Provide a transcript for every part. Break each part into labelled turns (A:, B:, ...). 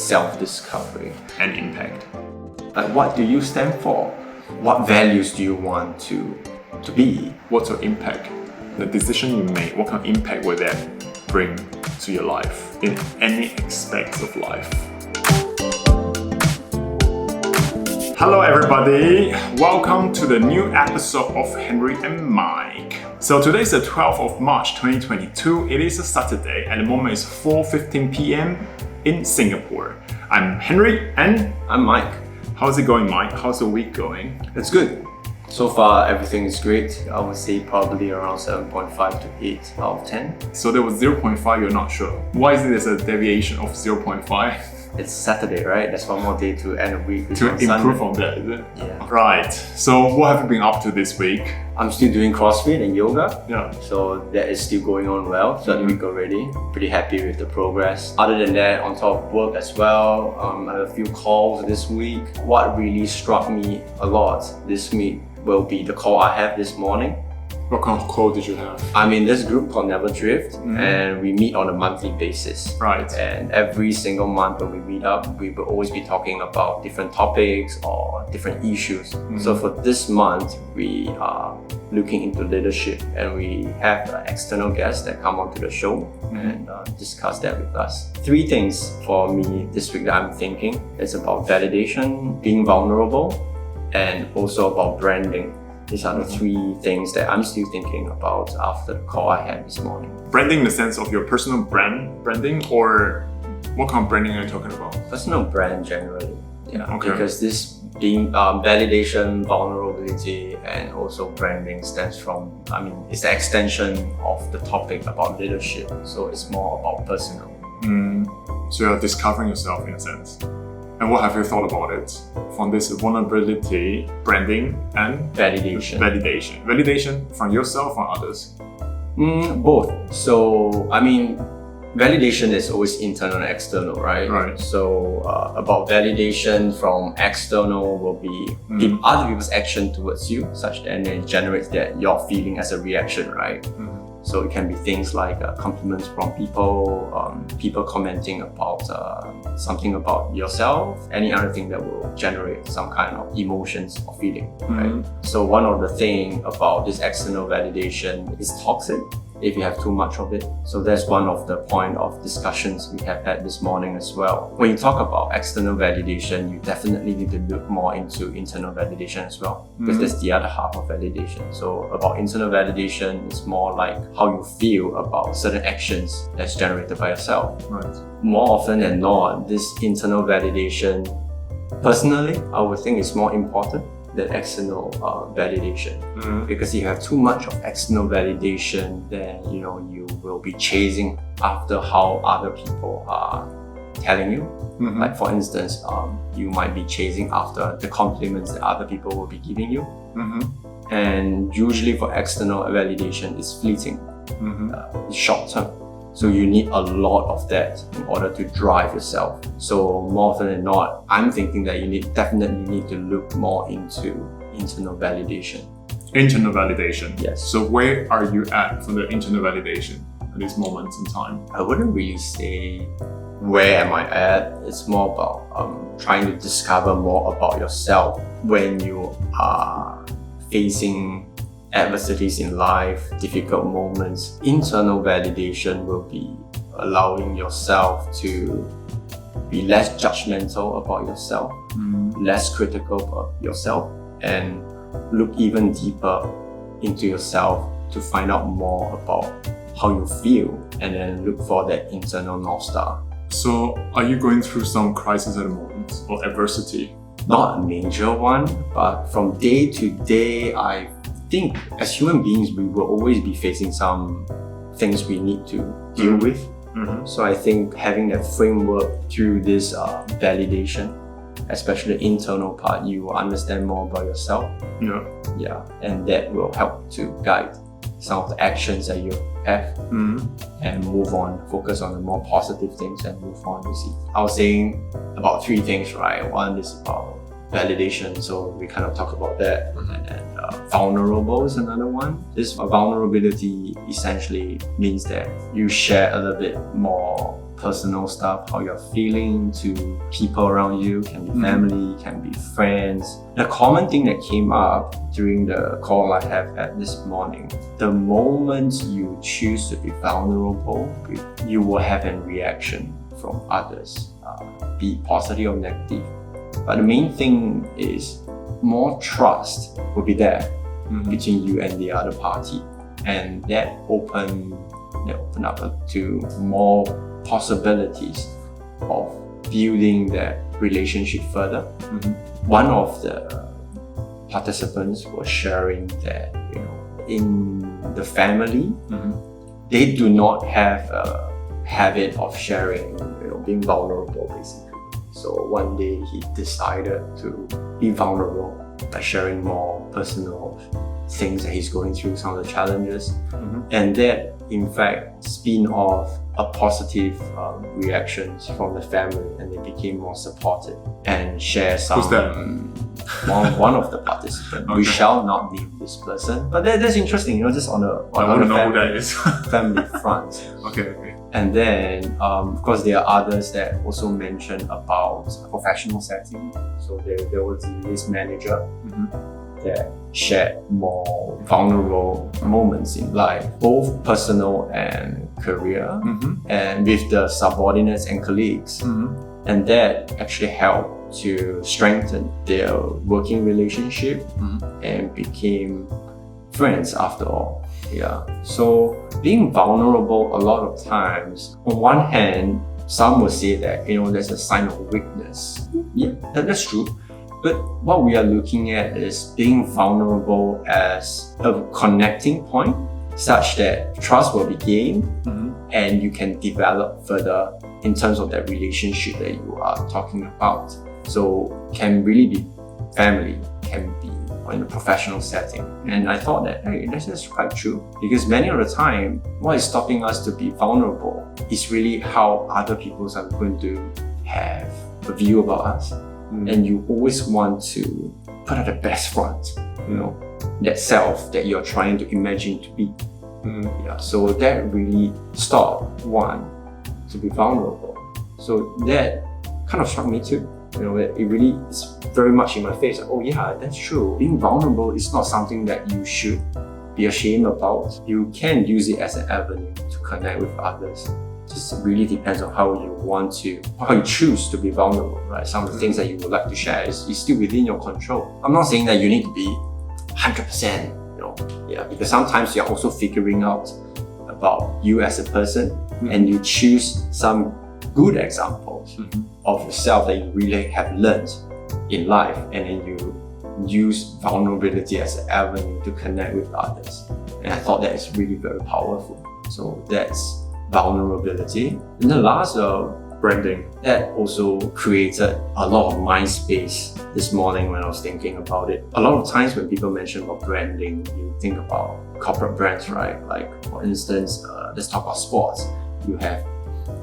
A: self-discovery
B: and impact.
A: Like, what do you stand for? What values do you want to be?
B: What's your impact? The decision you make, what kind of impact will that bring to your life in any aspects of life? Hello everybody, welcome to the new episode of Henri and Mike. So today is the 12th of March 2022. It is a Saturday and the moment is 4:15 p.m. in Singapore. I'm Henri and
A: I'm Mike.
B: How's it going, Mike? How's the week going?
A: It's good. So far, everything is great. I would say probably around 7.5 to 8 out of 10.
B: So there was 0.5, you're not sure. Why is it a deviation of 0.5?
A: It's Saturday, right? There's one more day to end a week.
B: To improve on that, is it?
A: Yeah.
B: Right. So what have you been up to this week?
A: I'm still doing CrossFit and yoga.
B: Yeah.
A: So that is still going on well. Third week already. Pretty happy with the progress. Other than that, on top of work as well, I had a few calls this week. What really struck me a lot this week will be the call I have this morning.
B: What kind of call did you have?
A: I'm in this group called Never Drift, and we meet on a monthly basis.
B: Right.
A: And every single month when we meet up, we will always be talking about different topics or different issues. So for this month, we are looking into leadership, and we have external guests that come onto the show and discuss that with us. 3 things for me this week that I'm thinking. It's about validation, being vulnerable, and also about branding. These are the 3 things that I'm still thinking about after the call I had this morning.
B: Branding in the sense of your personal branding, or what kind of branding are you talking about?
A: Personal brand generally, yeah.
B: Okay.
A: Because this being validation, vulnerability, and also branding stems from, it's the extension of the topic about leadership. So it's more about personal.
B: So you're discovering yourself in a sense. And what have you thought about it from this vulnerability, branding, and
A: Validation.
B: Validation from yourself or others?
A: Both. So, validation is always internal and external, right?
B: Right.
A: So, about validation from external will be other people's action towards you, such that it generates that your feeling as a reaction, right? So it can be things like compliments from people, people commenting about something about yourself, any other thing that will generate some kind of emotions or feeling, right? So one of the things about this external validation is toxic if you have too much of it. So that's one of the point of discussions we have had this morning as well. When you talk about external validation, you definitely need to look more into internal validation as well, because that's the other half of validation. So about internal validation is more like how you feel about certain actions that's generated by yourself.
B: Right.
A: More often than not, this internal validation, personally, I would think is more important than external validation. Because if you have too much of external validation, then you will be chasing after how other people are telling you. Like for instance, you might be chasing after the compliments that other people will be giving you. And usually for external validation, it's fleeting, it's short term. So you need a lot of that in order to drive yourself. So more often than not, I'm thinking that you definitely need to look more into internal validation.
B: Internal validation.
A: Yes.
B: So where are you at from the internal validation at this moment in time?
A: I wouldn't really say where am I at. It's more about trying to discover more about yourself when you are facing adversities in life, difficult moments. Internal validation will be allowing yourself to be less judgmental about yourself, less critical about yourself, and look even deeper into yourself to find out more about how you feel, and then look for that internal North Star.
B: So are you going through some crisis at the moment or adversity?
A: Not a major one, but from day to day, I think as human beings, we will always be facing some things we need to deal with. So I think having that framework through this validation, especially the internal part, you will understand more about yourself. Yeah, and that will help to guide some of the actions that you have and move on, focus on the more positive things and move on. You see, I was saying about 3 things, right? One is about validation, so we kind of talk about that, and then vulnerable is another one. This vulnerability essentially means that you share a little bit more personal stuff, how you're feeling, to people around you, can be family, can be friends. The common thing that came up during the call I have had this morning, the moment you choose to be vulnerable, you will have a reaction from others, be positive or negative. But the main thing is more trust will be there between you and the other party, and that open up to more possibilities of building that relationship further. One of the participants was sharing that in the family, they do not have a habit of sharing, being vulnerable basically. So one day he decided to be vulnerable by sharing more personal things that he's going through, some of the challenges, and that in fact spin off a positive reactions from the family, and they became more supportive and share some.
B: Who's that?
A: One of the participants. Okay. We shall not name this person, but that's interesting. Just on a family front.
B: Okay.
A: And then, of course, there are others that also mentioned about a professional setting. So there was this manager that shared more vulnerable moments in life, both personal and career, and with the subordinates and colleagues. And that actually helped to strengthen their working relationship and became friends after all. So being vulnerable a lot of times, on one hand, some will say that that's a sign of weakness. Yeah, that's true. But what we are looking at is being vulnerable as a connecting point, such that trust will be gained and you can develop further in terms of that relationship that you are talking about. So can really be family, can be in a professional setting. And I thought that, hey, this is quite true, because many of the time, what is stopping us to be vulnerable is really how other people are going to have a view about us. And you always want to put out the best front, that self that you're trying to imagine to be. So that really stopped one to be vulnerable. So that kind of struck me too. It really is very much in my face. Oh yeah, that's true. Being vulnerable is not something that you should be ashamed about. You can use it as an avenue to connect with others. Just really depends on how you choose to be vulnerable, right? Some of the things that you would like to share is still within your control. I'm not saying that you need to be 100%, because sometimes you're also figuring out about you as a person, and you choose some good examples of yourself that you really have learned in life, and then you use vulnerability as an avenue to connect with others. And I thought that is really very powerful. So that's vulnerability. And the last, branding, that also created a lot of mind space this morning when I was thinking about it. A lot of times when people mention about branding, you think about corporate brands, right? Like for instance, let's talk about sports. You have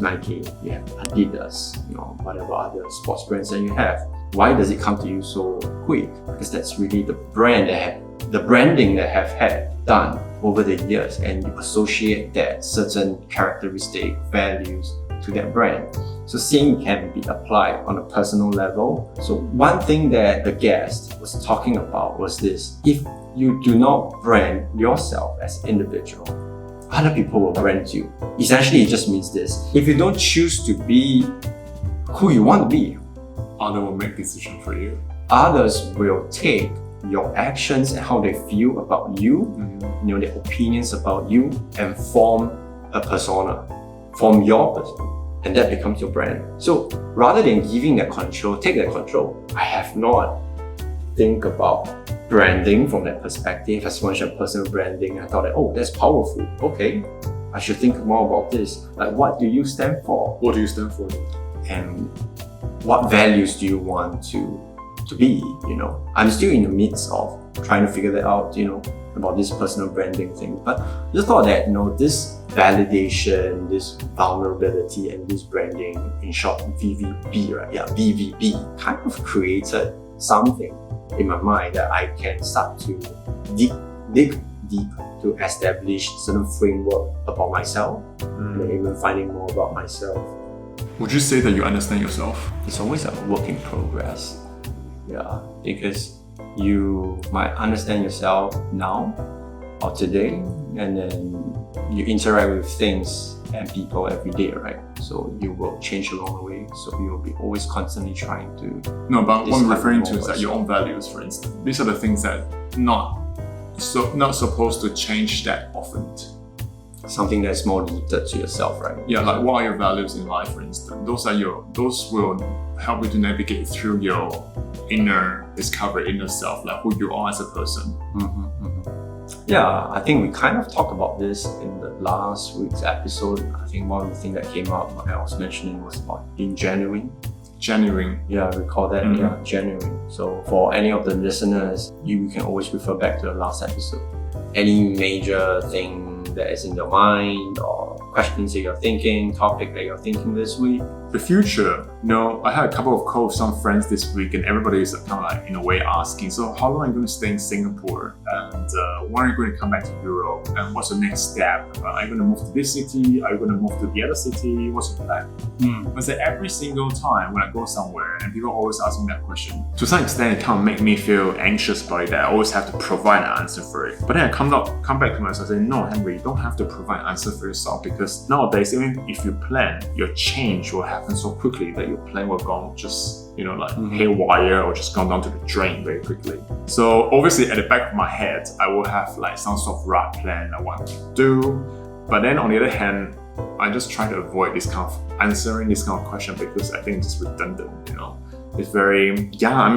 A: Nike, you have Adidas, whatever other sports brands that you have. Why does it come to you so quick? Because that's really the branding that have had done over the years, and you associate that certain characteristic values to that brand. So same can be applied on a personal level. So one thing that the guest was talking about was this: if you do not brand yourself as an individual, other people will brand you. Essentially, it just means this: if you don't choose to be who you want to be,
B: others will make decisions for you.
A: Others will take your actions and how they feel about you, their opinions about you, and form a persona, form your persona, and that becomes your brand. So rather than giving that control, take that control. I have not think about branding from that perspective as much as personal branding. I thought that, oh, that's powerful. Okay, I should think more about this. Like, what do you stand for?
B: What do you stand for?
A: And what values do you want to be? I'm still in the midst of trying to figure that out, about this personal branding thing. But I just thought that, this validation, this vulnerability, and this branding, in short, VVB, right? Yeah, VVB, kind of created something in my mind that I can start to dig deep to establish certain framework about myself, and even finding more about myself
B: Would you say that you understand yourself?
A: It's always a work in progress. Yeah, because you might understand yourself now or today, and then you interact with things and people every day, right? So you will change along the way. So you will be always constantly trying to.
B: No, but what I'm referring to is that your own values, for instance. These are the things that not supposed to change that often.
A: Something that's more rooted to yourself, right?
B: Yeah, like what are your values in life, for instance? Those will help you to navigate through your inner discovery, inner self, like who you are as a person.
A: Yeah, I think we kind of talked about this in the last week's episode. I think one of the things that came up, like I was mentioning, was about being genuine.
B: Genuine.
A: Yeah, I recall that. Yeah, genuine. So for any of the listeners, you can always refer back to the last episode. Any major thing that is in your mind or questions that you're thinking, topic that you're thinking this week?
B: The future. I had a couple of calls with some friends this week, and everybody is kind of like, in a way, asking, so how long are you going to stay in Singapore? And when are you going to come back to Europe? And what's the next step? Are you going to move to this city? Are you going to move to the other city? What's the plan? But every single time when I go somewhere, and people always ask me that question, to some extent it kind of make me feel anxious by that. I always have to provide an answer for it. But then I come back to myself and say, no, Henry, you don't have to provide an answer for yourself, because nowadays, even if you plan, your change will happen so quickly that your plan will go just haywire or just gone down to the drain very quickly. So obviously at the back of my head, I will have like some sort of rough plan of what I'm going to do. But then on the other hand, I just try to avoid this kind of answering this kind of question, because I think it's just redundant, It's very,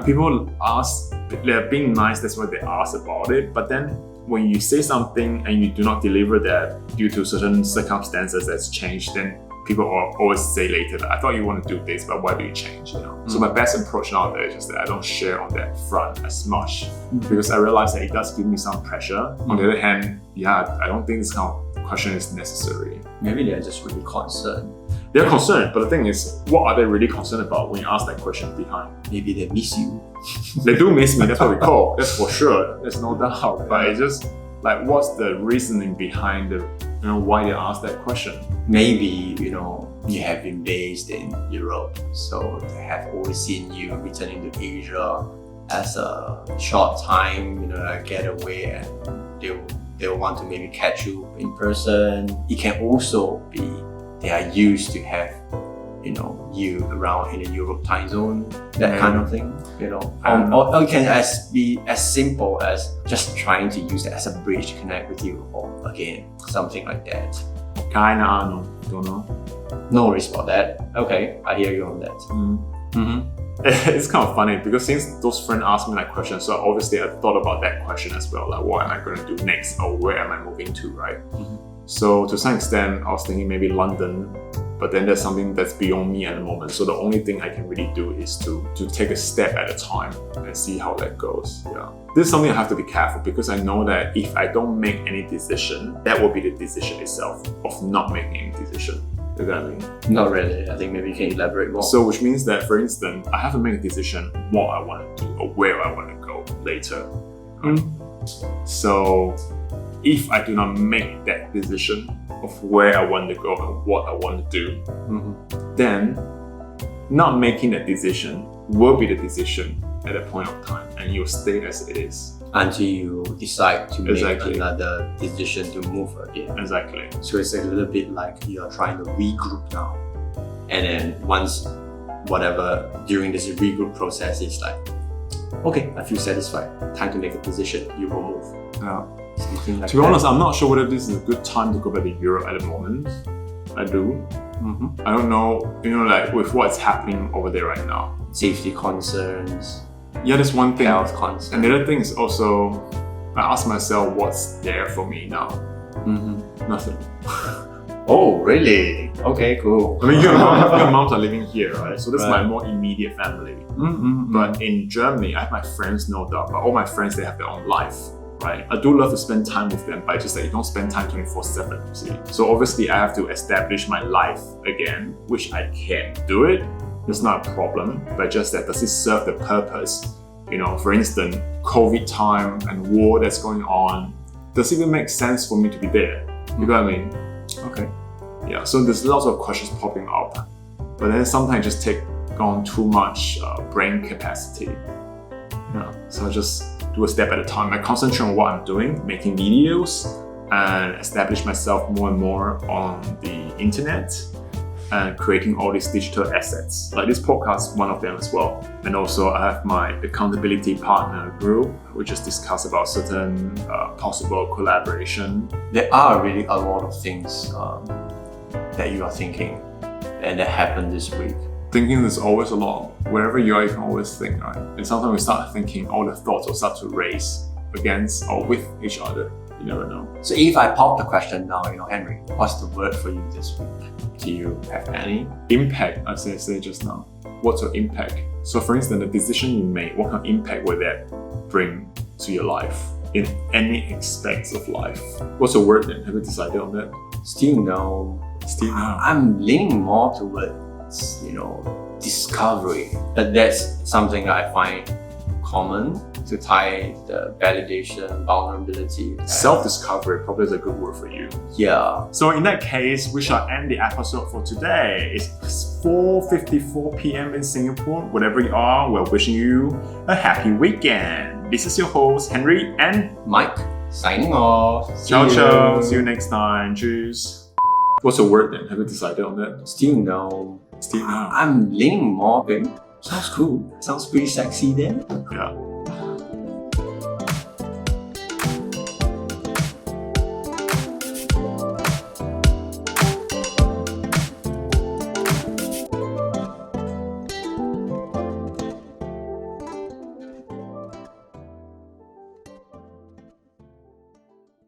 B: people ask, they're being nice, that's why they ask about it. But then when you say something and you do not deliver that due to certain circumstances that's changed, then people always say later that I thought you want to do this, but why do you change? So my best approach nowadays is just that I don't share on that front as much, because I realize that it does give me some pressure. On the other hand, I don't think this kind of question is necessary.
A: Maybe they're just really concerned.
B: They're concerned, but the thing is, what are they really concerned about when you ask that question behind?
A: Maybe they miss you.
B: They do miss me, that's what we call. That's for sure. There's no doubt. But it's just like, what's the reasoning behind why they ask that question?
A: Maybe, you have been based in Europe, so they have always seen you returning to Asia as a short time, a getaway, and they'll want to maybe catch you in person. It can also be they are used to have, you around in the Europe time zone, that kind of thing, or it can be as simple as just trying to use it as a bridge to connect with you, or again, something like that.
B: Kinda, don't know.
A: No worries about that. Okay, I hear you on that.
B: It's kind of funny, because since those friends asked me that question, so obviously I thought about that question as well, like what am I going to do next, or where am I moving to, right? So to some extent, I was thinking maybe London, but then there's something that's beyond me at the moment. So the only thing I can really do is to take a step at a time and see how that goes. This is something I have to be careful, because I know that if I don't make any decision, that will be the decision itself of not making any decision. You get what I mean? Not
A: really. I think maybe you can elaborate more.
B: So which means that, for instance, I have to make a decision what I want to do or where I want to go later. So if I do not make that decision of where I want to go and what I want to do, then not making that decision will be the decision at a point of time, and you'll stay as it is.
A: Until you decide to make another decision to move again.
B: Exactly.
A: So it's a little bit like you're trying to regroup now. And then once, during this regroup process, it's like, okay, I feel satisfied. Time to make a decision. You will move. Something like
B: to be honest, I'm not sure whether this is a good time to go back to Europe at the moment. I do. I don't know, like with what's happening over there right now.
A: Safety concerns.
B: Yeah, that's one thing.
A: Health concerns.
B: And the other thing is also, I ask myself, what's there for me now? Nothing.
A: Oh, really? Okay, cool.
B: I mean, your moms are living here, right? So this is my more immediate family. But in Germany, I have my friends, no doubt, but all my friends, they have their own life. Right? I do love to spend time with them, but it's just that you don't spend time 24/7, you see. So obviously I have to establish my life again, which I can do it. It's not a problem, but just that, does it serve the purpose? For instance, COVID time and war that's going on, does it even make sense for me to be there? You know what I mean?
A: Okay.
B: Yeah, so there's lots of questions popping up. but then sometimes just take on too much brain capacity. So I just do a step at a time. I concentrate on what I'm doing, making videos, and establish myself more and more on the internet and creating all these digital assets. Like this podcast, one of them as well. And also I have my accountability partner group. We just discuss about certain possible collaboration.
A: There are really a lot of things that you are thinking and that happened this week.
B: Thinking is always a lot. Wherever you are, you can always think, right? And sometimes we start thinking, all the thoughts will start to race against or with each other. You never know.
A: So if I pop the question now, Henri, what's the word for you this week? Do you have any?
B: Impact, as I said just now. What's your impact? So for instance, the decision you make, what kind of impact will that bring to your life in any aspects of life? What's your word then? Have you decided on that?
A: Still no. I'm leaning more towards, discovery. But that's something that I find common to tie the validation, vulnerability.
B: Self-discovery probably is a good word for you.
A: Yeah.
B: So in that case, we shall end the episode for today. It's 4:54 p.m. in Singapore. Wherever you are, we're wishing you a happy weekend. This is your host, Henri and
A: Mike, signing off.
B: Ciao, ciao. See you next time. Cheers. What's your word then? Have you decided on that?
A: Still no.
B: Still no.
A: I'm leaning more, okay? Sounds cool. Sounds pretty sexy then.
B: Yeah.